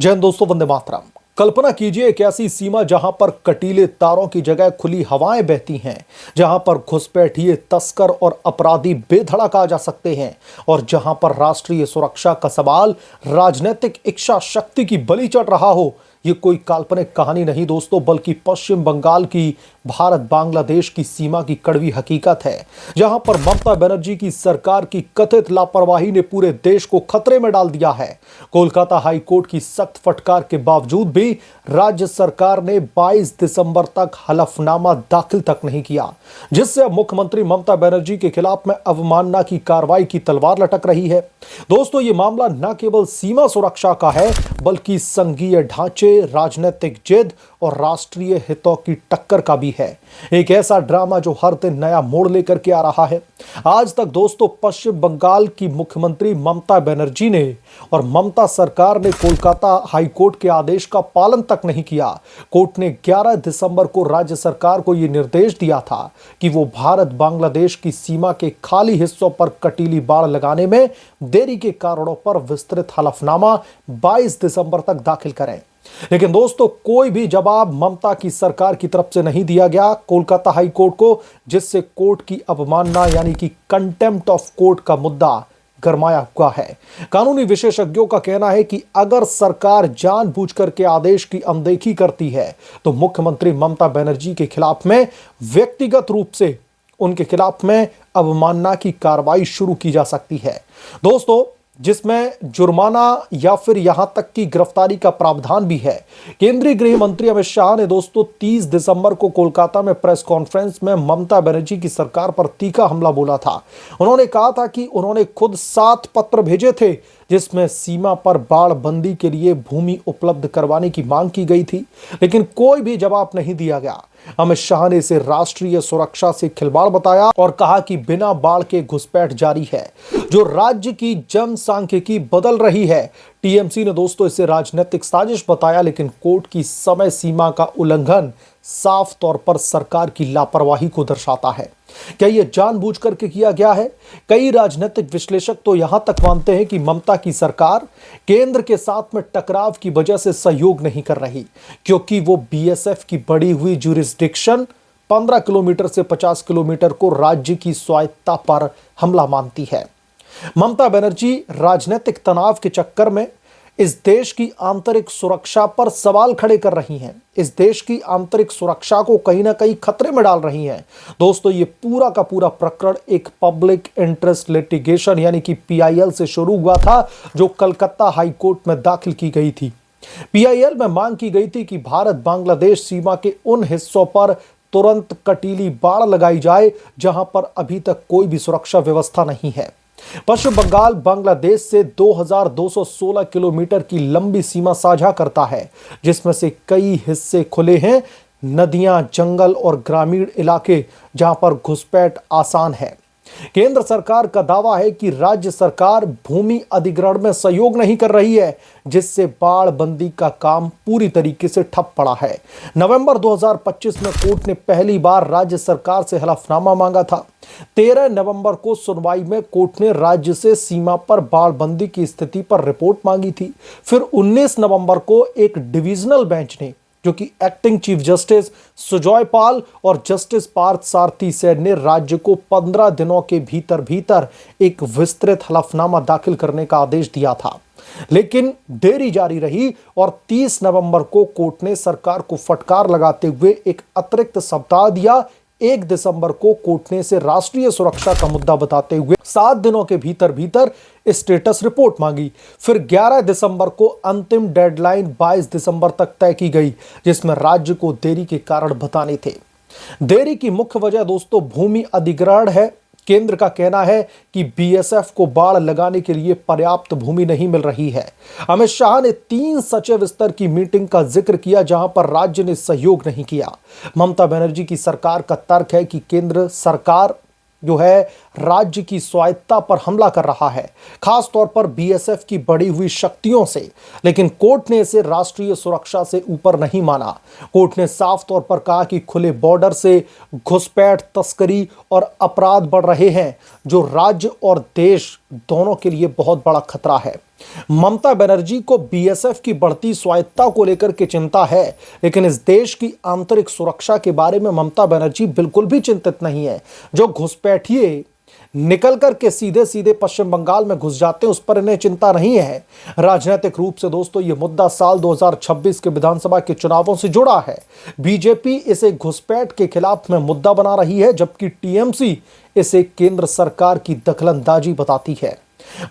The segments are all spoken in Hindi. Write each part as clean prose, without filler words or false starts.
जय हिंद दोस्तों, वंदे मातरम। कल्पना कीजिए एक ऐसी सीमा जहां पर कटीले तारों की जगह खुली हवाएं बहती हैं, जहां पर घुसपैठिए तस्कर और अपराधी बेधड़क आ जा सकते हैं और जहां पर राष्ट्रीय सुरक्षा का सवाल राजनीतिक इच्छा शक्ति की बलि चढ़ रहा हो। ये कोई काल्पनिक कहानी नहीं दोस्तों, बल्कि पश्चिम बंगाल की भारत बांग्लादेश की सीमा की कड़वी हकीकत है, जहां पर ममता बनर्जी की सरकार की कथित लापरवाही ने पूरे देश को खतरे में डाल दिया है। कोलकाता हाई कोर्ट की सख्त फटकार के बावजूद भी राज्य सरकार ने 22 दिसंबर तक हलफनामा दाखिल तक नहीं किया, जिससे अब मुख्यमंत्री ममता बनर्जी के खिलाफ में अवमानना की कार्रवाई की तलवार लटक रही है। दोस्तों, ये मामला न केवल सीमा सुरक्षा का है, बल्कि संघीय ढांचे, राजनीतिक जिद और राष्ट्रीय हितों की टक्कर का भी है। एक ऐसा ड्रामा जो हर दिन नया मोड़ लेकर के आ रहा है। आज तक दोस्तों पश्चिम बंगाल की मुख्यमंत्री ममता बनर्जी ने और ममता सरकार ने कोलकाता हाई कोर्ट के आदेश का पालन तक नहीं किया। कोर्ट ने 11 दिसंबर को राज्य सरकार को यह निर्देश दिया था कि वो भारत बांग्लादेश की सीमा के खाली हिस्सों पर कटीली बाड़ लगाने में देरी के कारणों पर विस्तृत हलफनामा 22 दिसंबर तक दाखिल करें। लेकिन दोस्तों, कोई भी जवाब ममता की सरकार की तरफ से नहीं दिया गया कोलकाता हाई कोर्ट को, जिससे कोर्ट की अवमानना यानी कि कंटेम्प्ट ऑफ कोर्ट का मुद्दा गरमाया हुआ है। कानूनी विशेषज्ञों का कहना है कि अगर सरकार जानबूझकर के आदेश की अनदेखी करती है तो मुख्यमंत्री ममता बनर्जी के खिलाफ में व्यक्तिगत रूप से उनके खिलाफ में अवमानना की कार्रवाई शुरू की जा सकती है दोस्तों, जिसमें जुर्माना या फिर यहां तक की गिरफ्तारी का प्रावधान भी है। केंद्रीय गृह मंत्री अमित शाह ने दोस्तों 30 दिसंबर को कोलकाता में प्रेस कॉन्फ्रेंस में ममता बनर्जी की सरकार पर तीखा हमला बोला था। उन्होंने कहा था कि उन्होंने खुद 7 पत्र भेजे थे जिसमें सीमा पर बाड़ बंदी के लिए भूमि उपलब्ध करवाने की मांग की गई थी, लेकिन कोई भी जवाब नहीं दिया गया। अमित शाह ने इसे राष्ट्रीय सुरक्षा से खिलवाड़ बताया और कहा कि बिना बाढ़ के घुसपैठ जारी है, जो राज्य की जनसांख्यिकी बदल रही है। टीएमसी ने दोस्तों इसे राजनीतिक साजिश बताया, लेकिन कोर्ट की समय सीमा का उल्लंघन साफ तौर पर सरकार की लापरवाही को दर्शाता है। क्या यह जानबूझकर के किया गया है? कई राजनीतिक विश्लेषक तो यहां तक मानते हैं कि ममता की सरकार केंद्र के साथ में टकराव की वजह से सहयोग नहीं कर रही, क्योंकि वो बीएसएफ की बढ़ी हुई जुरिस्डिक्शन 15 किलोमीटर से 50 किलोमीटर को राज्य की स्वायत्तता पर हमला मानती है। ममता बनर्जी राजनीतिक तनाव के चक्कर में इस देश की आंतरिक सुरक्षा पर सवाल खड़े कर रही हैं, इस देश की आंतरिक सुरक्षा को कहीं ना कहीं खतरे में डाल रही हैं। दोस्तों, ये पूरा का पूरा प्रकरण एक पब्लिक इंटरेस्ट लिटिगेशन यानी कि पीआईएल से शुरू हुआ था, जो कलकत्ता हाई कोर्ट में दाखिल की गई थी। पीआईएल में मांग की गई थी कि भारत बांग्लादेश सीमा के उन हिस्सों पर तुरंत कटीली बाड़ लगाई जाए जहां पर अभी तक कोई भी सुरक्षा व्यवस्था नहीं है। पश्चिम बंगाल बांग्लादेश से 2216 किलोमीटर की लंबी सीमा साझा करता है, जिसमें से कई हिस्से खुले हैं, नदियां, जंगल और ग्रामीण इलाके जहां पर घुसपैठ आसान है। केंद्र सरकार का दावा है कि राज्य सरकार भूमि अधिग्रहण में सहयोग नहीं कर रही है, जिससे बाड़ बंदी का काम पूरी तरीके से ठप पड़ा है। नवंबर 2025 में कोर्ट ने पहली बार राज्य सरकार से हलफनामा मांगा था। 13 नवंबर को सुनवाई में कोर्ट ने राज्य से सीमा पर बाड़ बंदी की स्थिति पर रिपोर्ट मांगी थी। फिर 19 नवंबर को एक डिविजनल बेंच ने, जो कि एक्टिंग चीफ जस्टिस सुजॉय पाल और जस्टिस पार्थ सारथी सेन ने राज्य को 15 दिनों के भीतर एक विस्तृत हलफनामा दाखिल करने का आदेश दिया था, लेकिन देरी जारी रही और 30 नवंबर को कोर्ट ने सरकार को फटकार लगाते हुए एक अतिरिक्त सप्ताह दिया। 1 दिसंबर को कोर्ट ने इसे राष्ट्रीय सुरक्षा का मुद्दा बताते हुए 7 दिनों के भीतर स्टेटस रिपोर्ट मांगी। फिर 11 दिसंबर को अंतिम डेडलाइन 22 दिसंबर तक तय की गई, जिसमें राज्य को देरी के कारण बताने थे। देरी की मुख्य वजह दोस्तों भूमि अधिग्रहण है। केंद्र का कहना है कि बीएसएफ को बाड़ लगाने के लिए पर्याप्त भूमि नहीं मिल रही है। अमित शाह ने 3 सचिव स्तर की मीटिंग का जिक्र किया, जहां पर राज्य ने सहयोग नहीं किया। ममता बनर्जी की सरकार का तर्क है कि केंद्र सरकार जो है राज्य की स्वायत्ता पर हमला कर रहा है, खास तौर पर बीएसएफ की बढ़ी हुई शक्तियों से। लेकिन कोर्ट ने इसे राष्ट्रीय सुरक्षा से ऊपर नहीं माना। कोर्ट ने साफ तौर पर कहा कि खुले बॉर्डर से घुसपैठ, तस्करी और अपराध बढ़ रहे हैं, जो राज्य और देश दोनों के लिए बहुत बड़ा खतरा है। ममता बनर्जी को बीएसएफ की बढ़ती स्वायत्ता को लेकर के चिंता है, लेकिन इस देश की आंतरिक सुरक्षा के बारे में ममता बनर्जी बिल्कुल भी चिंतित नहीं है। जो घुसपैठिए निकल करके सीधे सीधे पश्चिम बंगाल में घुस जाते हैं, उस पर इन्हें चिंता नहीं है। राजनीतिक रूप से दोस्तों ये मुद्दा साल 2026 के विधानसभा के चुनावों से जुड़ा है। बीजेपी इसे घुसपैठ के खिलाफ में मुद्दा बना रही है, जबकि टीएमसी इसे केंद्र सरकार की दखलंदाजी बताती है।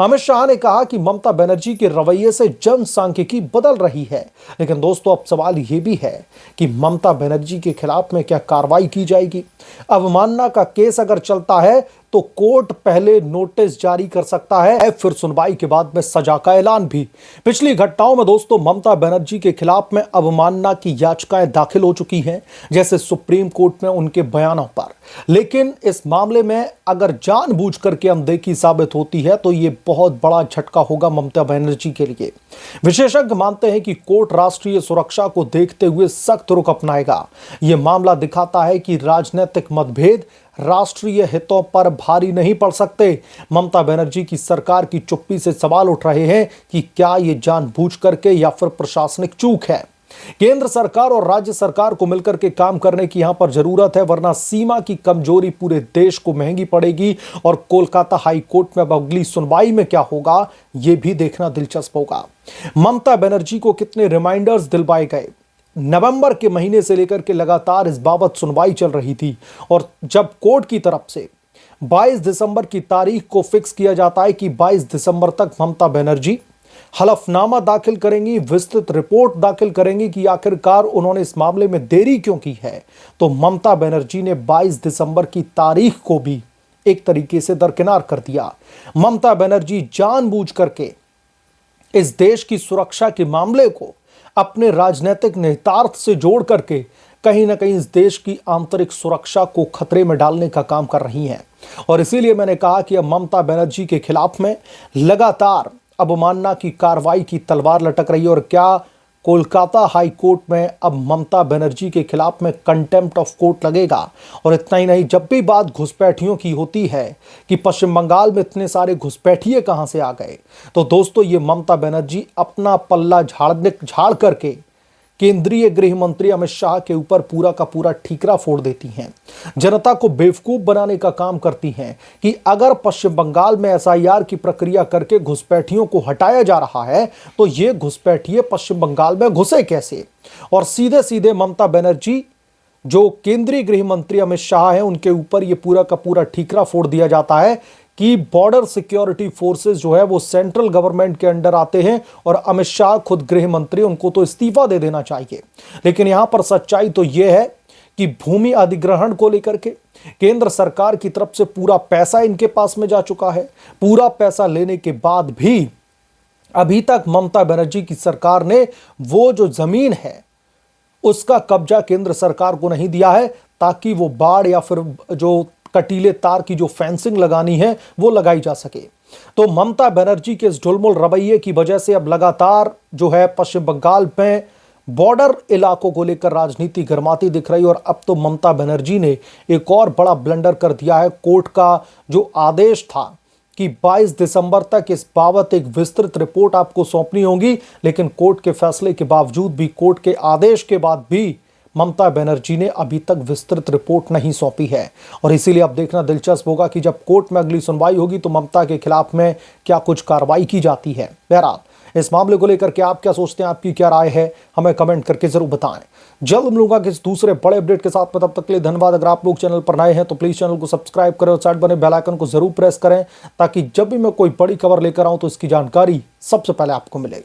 अमित शाह ने कहा कि ममता बनर्जी के रवैये से जनसांख्यिकी बदल रही है। लेकिन दोस्तों अब सवाल यह भी है कि ममता बनर्जी के खिलाफ में क्या कार्रवाई की जाएगी। अवमानना का केस अगर चलता है तो कोर्ट पहले नोटिस जारी कर सकता है, फिर सुनवाई के बाद में सजा का ऐलान भी। पिछली घटनाओं में दोस्तों ममता बनर्जी के खिलाफ में अवमानना की याचिकाएं दाखिल हो चुकी हैं, जैसे सुप्रीम कोर्ट में उनके बयानों पर। लेकिन इस मामले में अगर जानबूझ करके अनदेखी साबित होती है तो यह बहुत बड़ा झटका होगा ममता बनर्जी के लिए। विशेषज्ञ मानते हैं कि कोर्ट राष्ट्रीय सुरक्षा को देखते हुए सख्त रुख अपनाएगा। यह मामला दिखाता है कि राजनीतिक मतभेद राष्ट्रीय हितों पर भारी नहीं पड़ सकते। ममता बनर्जी की सरकार की चुप्पी से सवाल उठ रहे हैं कि क्या यह जानबूझ करके या फिर प्रशासनिक चूक है। केंद्र सरकार और राज्य सरकार को मिलकर के काम करने की यहां पर जरूरत है, वरना सीमा की कमजोरी पूरे देश को महंगी पड़ेगी। और कोलकाता हाई कोर्ट में अब अगली सुनवाई में क्या होगा यह भी देखना दिलचस्प होगा। ममता बनर्जी को कितने रिमाइंडर्स दिलवाए गए। नवंबर के महीने से लेकर के लगातार इस बाबत सुनवाई चल रही थी, और जब कोर्ट की तरफ से 22 दिसंबर की तारीख को फिक्स किया जाता है कि 22 दिसंबर तक ममता बनर्जी हलफनामा दाखिल करेंगी, विस्तृत रिपोर्ट दाखिल करेंगी कि आखिरकार उन्होंने इस मामले में देरी क्यों की है, तो ममता बनर्जी ने 22 दिसंबर की तारीख को भी एक तरीके से दरकिनार कर दिया। ममता बनर्जी जानबूझ करके इस देश की सुरक्षा के मामले को अपने राजनीतिक निहितार्थ से जोड़ करके कहीं ना कहीं इस देश की आंतरिक सुरक्षा को खतरे में डालने का काम कर रही हैं। और इसीलिए मैंने कहा कि अब ममता बनर्जी के खिलाफ में लगातार अवमानना की कार्रवाई की तलवार लटक रही है। और क्या कोलकाता हाई कोर्ट में अब ममता बनर्जी के खिलाफ में कंटेम्प्ट ऑफ कोर्ट लगेगा। और इतना ही नहीं, जब भी बात घुसपैठियों की होती है कि पश्चिम बंगाल में इतने सारे घुसपैठिए कहां से आ गए, तो दोस्तों ये ममता बनर्जी अपना पल्ला झाड़ करके केंद्रीय गृह मंत्री अमित शाह के ऊपर पूरा का पूरा ठीकरा फोड़ देती हैं। जनता को बेवकूफ बनाने का काम करती हैं कि अगर पश्चिम बंगाल में एसआईआर की प्रक्रिया करके घुसपैठियों को हटाया जा रहा है तो ये घुसपैठिए पश्चिम बंगाल में घुसे कैसे। और सीधे सीधे ममता बनर्जी जो केंद्रीय गृह मंत्री अमित शाह हैं उनके ऊपर ये पूरा का पूरा ठीकरा फोड़ दिया जाता है कि बॉर्डर सिक्योरिटी फोर्सेस जो है वो सेंट्रल गवर्नमेंट के अंडर आते हैं और अमित शाह खुद गृह मंत्री, उनको तो इस्तीफा दे देना चाहिए। लेकिन यहां पर सच्चाई तो यह है कि भूमि अधिग्रहण को लेकर के केंद्र सरकार की तरफ से पूरा पैसा इनके पास में जा चुका है। पूरा पैसा लेने के बाद भी अभी तक ममता बनर्जी की सरकार ने वो जो जमीन है उसका कब्जा केंद्र सरकार को नहीं दिया है, ताकि वो बाढ़ या फिर जो कटीले तार की जो फेंसिंग लगानी है वो लगाई जा सके। तो ममता बनर्जी के इस ढुलमुल रवैये की वजह से अब लगातार जो है पश्चिम बंगाल में बॉर्डर इलाकों को लेकर राजनीति गर्माती दिख रही। और अब तो ममता बनर्जी ने एक और बड़ा ब्लंडर कर दिया है। कोर्ट का जो आदेश था कि 22 दिसंबर तक इस बाबत एक विस्तृत रिपोर्ट आपको सौंपनी होगी, लेकिन कोर्ट के फैसले के बावजूद भी, कोर्ट के आदेश के बाद भी ममता बनर्जी ने अभी तक विस्तृत रिपोर्ट नहीं सौंपी है। और इसीलिए अब देखना दिलचस्प होगा कि जब कोर्ट में अगली सुनवाई होगी तो ममता के खिलाफ में क्या कुछ कार्रवाई की जाती है। बहरहाल इस मामले को लेकर के आप क्या सोचते हैं, आपकी क्या राय है, हमें कमेंट करके जरूर बताएं। जल्द मिलूंगा किसी दूसरे बड़े अपडेट के साथ में, तब तक के लिए धन्यवाद। अगर आप लोग चैनल पर नए हैं तो प्लीज चैनल को सब्सक्राइब करें और साइड बने बेल आइकन को जरूर प्रेस करें, ताकि जब भी मैं कोई बड़ी खबर लेकर आऊं तो इसकी जानकारी सबसे पहले आपको मिले।